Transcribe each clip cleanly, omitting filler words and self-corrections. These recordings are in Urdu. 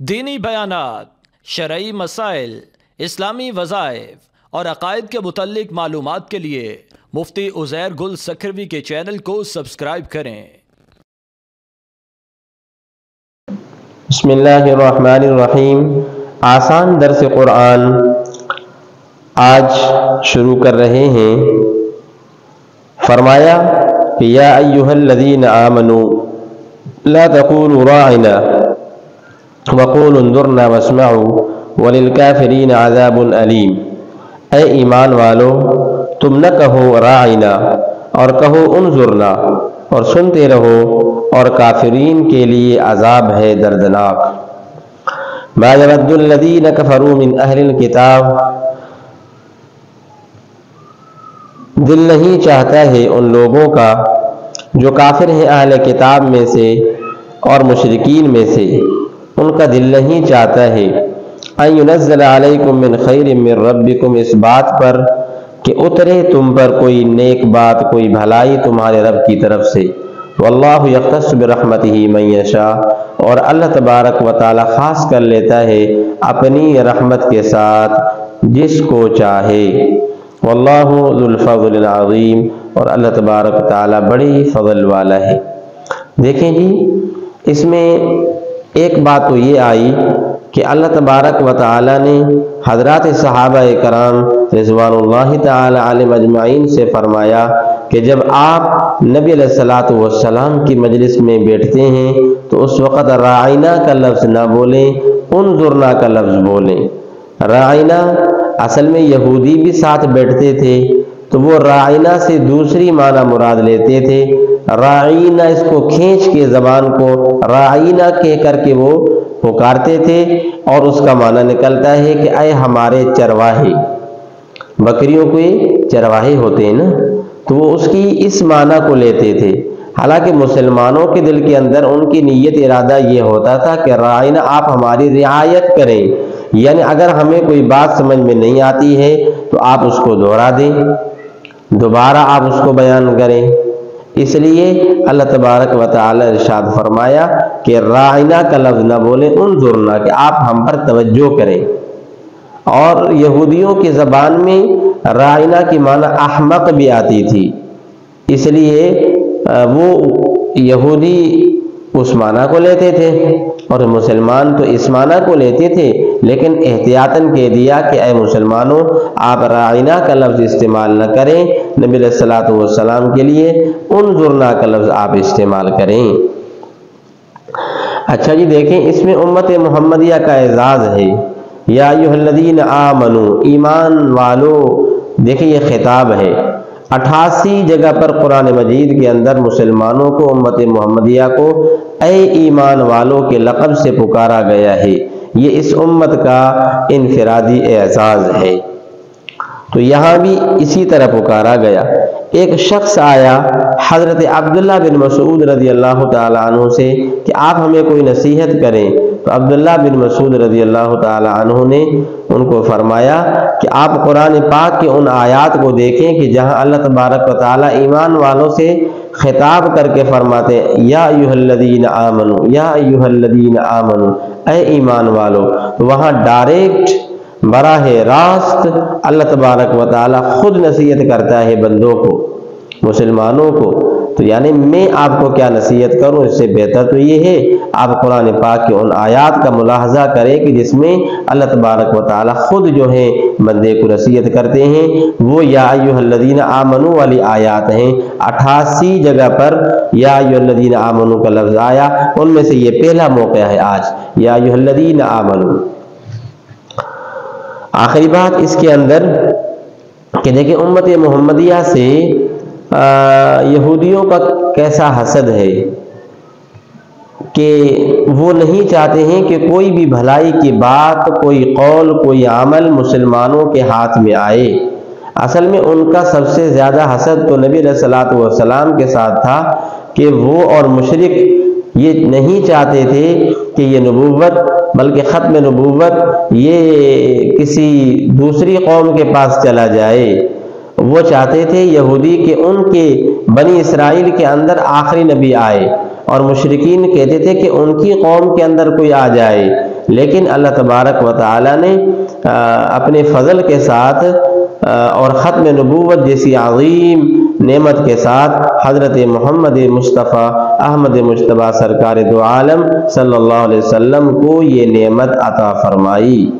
دینی بیانات، شرعی مسائل، اسلامی وظائف اور عقائد کے متعلق معلومات کے لیے مفتی عزیر گل سکھروی کے چینل کو سبسکرائب کریں۔ بسم اللہ الرحمن الرحیم۔ آسان درس قرآن آج شروع کر رہے ہیں۔ فرمایا کہ یا ایھا الذین آمنوا لا تقولوا راعنا وقولوا انظرنا واسمعوا وللکافرین عذاب علیم۔ اے ایمان والو، تم نہ کہو راعنا اور کہو انظرنا، اور سنتے رہو، اور کافرین کے لیے عذاب ہے دردناک۔ ما یود الذین کفروا من اہل الکتاب، دل نہیں چاہتا ہے ان لوگوں کا جو کافر ہیں اہل کتاب میں سے اور مشرکین میں سے، ان کا دل نہیں چاہتا ہے ان ینزل علیکم من خیر من ربکم، اس بات پر کہ اترے تم پر کوئی نیک بات، کوئی بھلائی تمہارے رب کی طرف سے۔ واللہ یختص برحمتہ من یشاء، اور اللہ تبارک و تعالی خاص کر لیتا ہے اپنی رحمت کے ساتھ جس کو چاہے۔ واللہ ذو الفضل العظیم، اور اللہ تبارک و تعالی بڑی فضل والا ہے۔ دیکھیں جی، اس میں ایک بات تو یہ آئی کہ اللہ تبارک و تعالی نے حضرات صحابہ کرام رضوان اللہ تعالی علیہم اجمعین سے فرمایا کہ جب آپ نبی علیہ الصلوۃ والسلام کی مجلس میں بیٹھتے ہیں تو اس وقت راعینا کا لفظ نہ بولیں، انظرنا کا لفظ بولیں۔ راعینا اصل میں یہودی بھی ساتھ بیٹھتے تھے تو وہ راعینا سے دوسری معنی مراد لیتے تھے۔ راعینا اس کو کھینچ کے زبان کو راعینا کہہ کر کے وہ پکارتے تھے، اور اس کا معنی نکلتا ہے کہ اے ہمارے چرواہے۔ بکریوں کے چرواہے ہوتے ہیں نا، تو وہ اس کی اس معنی کو لیتے تھے۔ حالانکہ مسلمانوں کے دل کے اندر ان کی نیت ارادہ یہ ہوتا تھا کہ راعینا آپ ہماری رعایت کریں، یعنی اگر ہمیں کوئی بات سمجھ میں نہیں آتی ہے تو آپ اس کو دوہرا دیں، دوبارہ آپ اس کو بیان کریں۔ اس لیے اللہ تبارک و تعالی ارشاد فرمایا کہ راعینا کا لفظ نہ بولیں، انظرنا کہ آپ ہم پر توجہ کریں۔ اور یہودیوں کی زبان میں راعینا کی معنی احمق بھی آتی تھی، اس لیے وہ یہودی اس معنی کو لیتے تھے اور مسلمان تو اس معنی کو لیتے تھے، لیکن احتیاطاً کہہ دیا کہ اے مسلمانوں، آپ راعینا کا لفظ استعمال نہ کریں نبی علیہ الصلوۃ والسلام کے لیے، انظرنا کا لفظ آپ استعمال کریں۔ اچھا جی، دیکھیں اس میں امت محمدیہ کا اعزاز ہے۔ یا ایھا الذین آمنوا، ایمان والو، دیکھیں یہ خطاب ہے۔ 88 جگہ پر قرآن مجید کے اندر مسلمانوں کو، امت محمدیہ کو اے ایمان والوں کے لقب سے پکارا گیا ہے۔ یہ اس امت کا انفرادی اعزاز ہے۔ تو یہاں بھی اسی طرح پکارا گیا۔ ایک شخص آیا حضرت عبداللہ بن مسعود رضی اللہ تعالی عنہ سے کہ آپ ہمیں کوئی نصیحت کریں، تو عبداللہ بن مسعود رضی اللہ تعالی عنہ نے ان کو فرمایا کہ آپ قرآن پاک کے ان آیات کو دیکھیں کہ جہاں اللہ تبارک و تعالی ایمان والوں سے خطاب کر کے فرماتے ہیں یا ایھا الذین آمنوا، یا ایھا الذین آمنوا، اے ایمان والو، تو وہاں ڈائریکٹ براہ راست اللہ تبارک و تعالی خود نصیحت کرتا ہے بندوں کو، مسلمانوں کو۔ تو یعنی میں آپ کو کیا نصیحت کروں، اس سے بہتر تو یہ ہے آپ قرآن پاک کے ان آیات کا ملاحظہ کریں کہ جس میں اللہ تبارک و تعالی خود جو ہے بندے کو نصیحت کرتے ہیں۔ وہ یا ایھا الذین آمنوا والی آیات ہیں۔ 88 جگہ پر یا ایھا الذین آمنوا کا لفظ آیا، ان میں سے یہ پہلا موقع ہے آج، یا ایھا الذین آمنوا۔ آخری بات اس کے اندر کہ دیکھیں امت محمدیہ سے یہودیوں کا کیسا حسد ہے کہ وہ نہیں چاہتے ہیں کہ کوئی بھی بھلائی کی بات، کوئی قول، کوئی عمل مسلمانوں کے ہاتھ میں آئے۔ اصل میں ان کا سب سے زیادہ حسد تو نبی علیہ الصلوۃ والسلام کے ساتھ تھا کہ وہ اور مشرک یہ نہیں چاہتے تھے کہ یہ نبوت، بلکہ ختم نبوت یہ کسی دوسری قوم کے پاس چلا جائے۔ وہ چاہتے تھے یہودی کہ ان کے بنی اسرائیل کے اندر آخری نبی آئے، اور مشرکین کہتے تھے کہ ان کی قوم کے اندر کوئی آ جائے، لیکن اللہ تبارک و تعالی نے اپنے فضل کے ساتھ اور ختم نبوت جیسی عظیم نعمت کے ساتھ حضرت محمد مصطفیٰ احمد مجتبیٰ سرکار دو عالم صلی اللہ علیہ وسلم کو یہ نعمت عطا فرمائی۔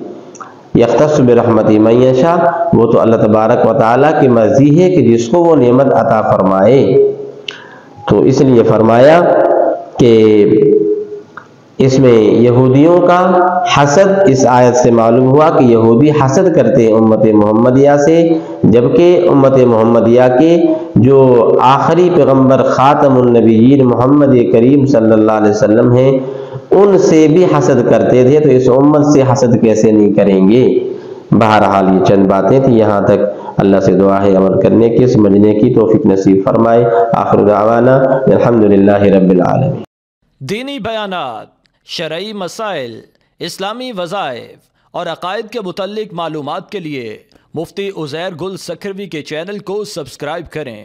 یختص برحمتی من یشاء، وہ تو اللہ تبارک و تعالیٰ کی مرضی ہے کہ جس کو وہ نعمت عطا فرمائے۔ تو اس لیے فرمایا کہ اس میں یہودیوں کا حسد اس آیت سے معلوم ہوا کہ یہودی حسد کرتے ہیں امت محمدیہ سے، جبکہ امت محمدیہ کے جو آخری پیغمبر خاتم النبیین محمد کریم صلی اللہ علیہ وسلم ہیں ان سے بھی حسد کرتے تھے، تو اس امت سے حسد کیسے نہیں کریں گے۔ بہرحال یہ چند باتیں تھیں، یہاں تک اللہ سے دعا ہے عمل کرنے کی، سمجھنے کی توفیق نصیب فرمائے۔ آخر دعوانا الحمدللہ رب العالمین۔ دینی بیانات، شرعی مسائل، اسلامی وظائف اور عقائد کے متعلق معلومات کے لیے مفتی عزیر گل سکھروی کے چینل کو سبسکرائب کریں۔